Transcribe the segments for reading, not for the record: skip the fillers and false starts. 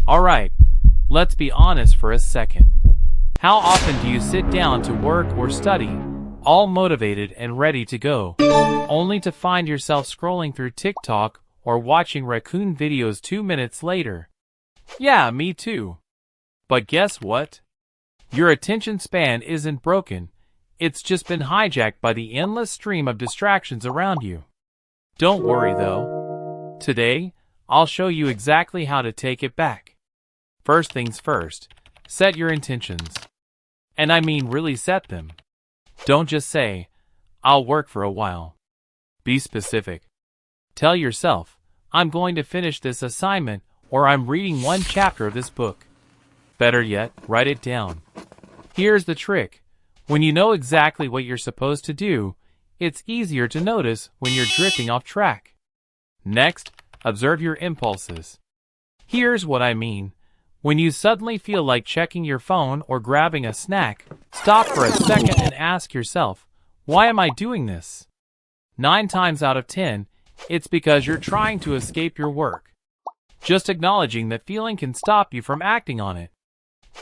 Alright, let's be honest for a second. How often do you sit down to work or study, all motivated and ready to go, only to find yourself scrolling through TikTok or watching raccoon videos 2 minutes later? Yeah, me too. But guess what? Your attention span isn't broken, it's just been hijacked by the endless stream of distractions around you. Don't worry though. Today, I'll show you exactly how to take it back. First things first, set your intentions. And I mean really set them. Don't just say, I'll work for a while. Be specific. Tell yourself, I'm going to finish this assignment or I'm reading one chapter of this book. Better yet, write it down. Here's the trick. When you know exactly what you're supposed to do, it's easier to notice when you're drifting off track. Next, observe your impulses. Here's what I mean. When you suddenly feel like checking your phone or grabbing a snack, stop for a second and ask yourself, why am I doing this? 9 times out of 10, it's because you're trying to escape your work. Just acknowledging that feeling can stop you from acting on it.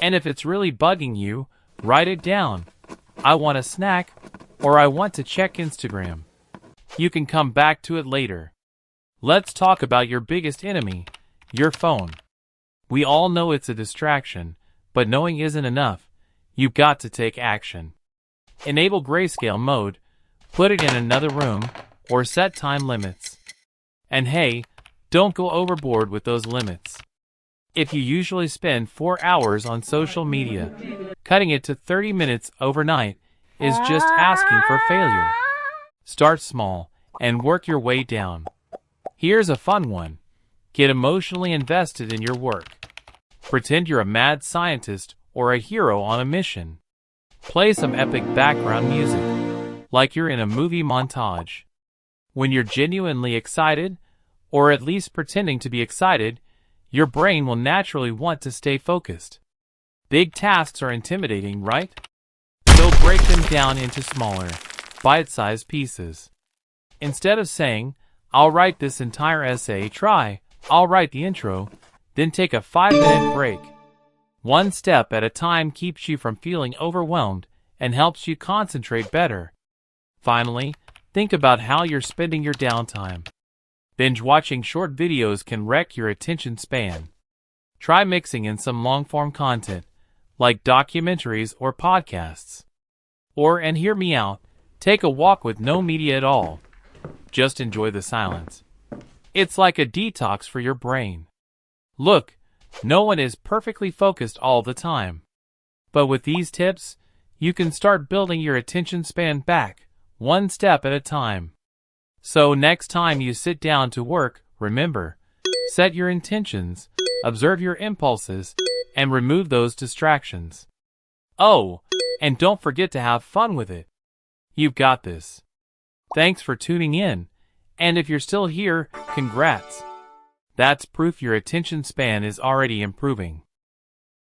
And if it's really bugging you, write it down. I want a snack, or I want to check Instagram. You can come back to it later. Let's talk about your biggest enemy, your phone. We all know it's a distraction, but knowing isn't enough. You've got to take action. Enable grayscale mode, put it in another room, or set time limits. And hey, don't go overboard with those limits. If you usually spend 4 hours on social media, cutting it to 30 minutes overnight is just asking for failure. Start small and work your way down. Here's a fun one. Get emotionally invested in your work. Pretend you're a mad scientist or a hero on a mission. Play some epic background music, like you're in a movie montage. When you're genuinely excited, or at least pretending to be excited, your brain will naturally want to stay focused. Big tasks are intimidating, right? So break them down into smaller, bite-sized pieces. Instead of saying, I'll write this entire essay, try, I'll write the intro, then take a 5-minute break. One step at a time keeps you from feeling overwhelmed and helps you concentrate better. Finally, think about how you're spending your downtime. Binge watching short videos can wreck your attention span. Try mixing in some long-form content, like documentaries or podcasts. Or, and hear me out, take a walk with no media at all. Just enjoy the silence. It's like a detox for your brain. Look, no one is perfectly focused all the time. But with these tips, you can start building your attention span back, one step at a time. So next time you sit down to work, remember, set your intentions, observe your impulses, and remove those distractions. Oh, and don't forget to have fun with it. You've got this. Thanks for tuning in, and if you're still here, congrats. That's proof your attention span is already improving.